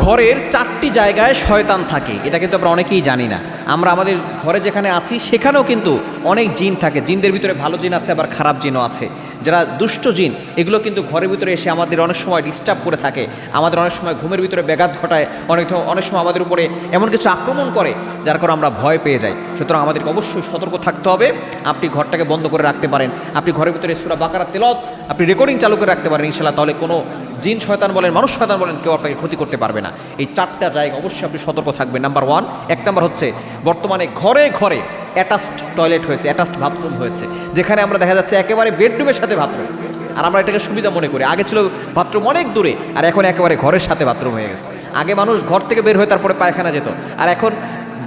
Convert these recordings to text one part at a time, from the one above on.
ঘরের 4টি জায়গায় শয়তান থাকে, এটা কিন্তু আমরা অনেকেই জানি না। আমরা আমাদের ঘরে যেখানে আছি সেখানেও কিন্তু অনেক জিন থাকে। জিনদের ভিতরে ভালো জিন আছে, আবার খারাপ জিনও আছে। যারা দুষ্ট জিন, এগুলো কিন্তু ঘরের ভিতরে এসে আমাদের অনেক সময় ডিস্টার্ব করে থাকে, আমাদের অনেক সময় ঘুমের ভিতরে ব্যাঘাত ঘটায়, অনেক সময় আমাদের উপরে এমন কিছু আক্রমণ করে যার কারণে আমরা ভয় পেয়ে যাই। সুতরাং আমাদেরকে অবশ্যই সতর্ক থাকতে হবে। আপনি ঘরটাকে বন্ধ করে রাখতে পারেন, আপনি ঘরের ভিতরে সূরা বাকারা তেলাওয়াত আপনি রেকর্ডিং চালু করে রাখতে পারেন ইনশাআল্লাহ, তাহলে কোনো জিন শয়তান বলেন, মানুষ শয়তান বলেন, কেউ আপনাকে ক্ষতি করতে পারবে না। এই 4টা জায়গা অবশ্যই আপনি সতর্ক থাকবেন। নাম্বার 1, 1 নাম্বার হচ্ছে বর্তমানে ঘরে ঘরে অ্যাটাচড টয়লেট হয়েছে, অ্যাটাচড বাথরুম হয়েছে, যেখানে আমরা দেখা যাচ্ছে একেবারে বেডরুমের সাথে বাথরুম। আর আমরা এটাকে সুবিধা মনে করি। আগে ছিল বাথরুম অনেক দূরে, আর এখন একেবারে ঘরের সাথে বাথরুম হয়ে গেছে। আগে মানুষ ঘর থেকে বের হয়ে তারপরে পায়খানা যেত, আর এখন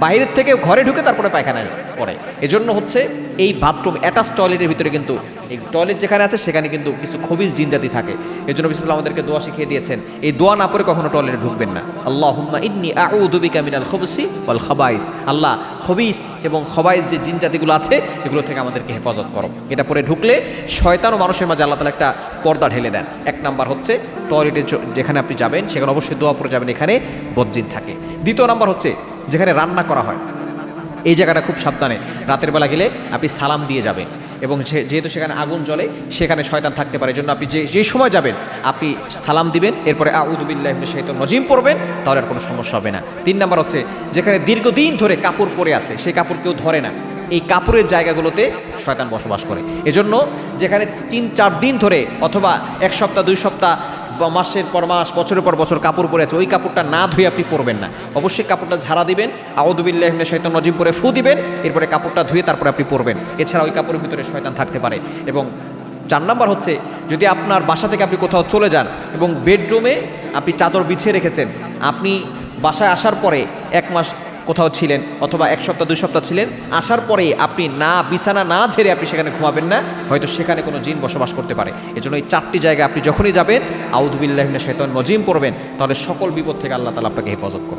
বাইরের থেকে ঘরে ঢুকে তারপরে পায়খানা করে। এজন্য হচ্ছে এই বাথরুম অ্যাটাচ টয়লেটের ভিতরে কিন্তু এই টয়লেট যেখানে আছে সেখানে কিন্তু কিছু খবিস জিনজাতি থাকে। এজন্য বিশেষ আমাদেরকে দোয়া শিখিয়ে দিয়েছেন, এই দোয়া না পড়ে কখনো টয়লেটে ঢুকবেন না। আল্লাহুম্মা ইন্নী আউযু বিকা মিনাল খুবসি ওয়াল খাবাইস। আল্লাহ, খবিস এবং খবাইস যে জিনজাতিগুলো আছে এগুলো থেকে আমাদেরকে হেফাজত করো। এটা পরে ঢুকলে শয়তান ও মানুষের মাঝে আল্লাহ তাআলা একটা পর্দা ঢেলে দেন। 1 নাম্বার হচ্ছে টয়লেটে যেখানে আপনি যাবেন সেখানে অবশ্যই দোয়া পড়ে যাবেন, এখানে বদজিন থাকে। 2 নাম্বার হচ্ছে যেখানে রান্না করা হয়, এই জায়গাটা খুব সাবধানে রাতের বেলা গেলে আপনি সালাম দিয়ে যাবেন, এবং যেহেতু সেখানে আগুন জ্বলে সেখানে শয়তান থাকতে পারে। এই জন্য আপনি যে সময় যাবেন আপনি সালাম দিবেন, এরপরে আউযু বিল্লাহি মিনাশ শাইতানির রাজিম পড়বেন, তাহলে আর কোনো সমস্যা হবে না। 3 নাম্বার হচ্ছে যেখানে দীর্ঘদিন ধরে কাপড় পরে আছে, সেই কাপড় কেউ ধরে না, এই কাপড়ের জায়গাগুলোতে শয়তান বসবাস করে। এজন্য যেখানে 3-4 দিন ধরে অথবা 1 সপ্তাহ 2 সপ্তাহ বা মাসের পর মাস বছরের পর বছর কাপড় পরে আছে, ওই কাপড়টা না ধুয়ে আপনি পরবেন না। অবশ্যই কাপড়টা ঝাড়া দিবেন, আউযু বিল্লাহি মিনাশ শাইতানির রাজিম পরে ফু দিবেন, এরপরে কাপড়টা ধুয়ে তারপরে আপনি পরবেন। এছাড়া ওই কাপড়ের ভিতরে শয়তান থাকতে পারে। এবং 4 নাম্বার হচ্ছে যদি আপনার বাসা থেকে আপনি কোথাও চলে যান এবং বেডরুমে আপনি চাদর বিছিয়ে রেখেছেন, আপনি বাসায় আসার পরে 1 মাস কোথাও ছিলেন অথবা 1 সপ্তাহ 2 সপ্তাহ ছিলেন, আসার পরে আপনি বিছানা না ঝেড়ে আপনি সেখানে ঘুমাবেন না, হয়তো সেখানে কোনো জিন বসবাস করতে পারে। এজন্য এই 4টি জায়গায় আপনি যখনই যাবেন আউযু বিল্লাহি মিনাশ শাইতানির রাজিম পড়বেন, তাহলে সকল বিপদ থেকে আল্লাহ তাআলা আপনাকে হেফাজত করবেন।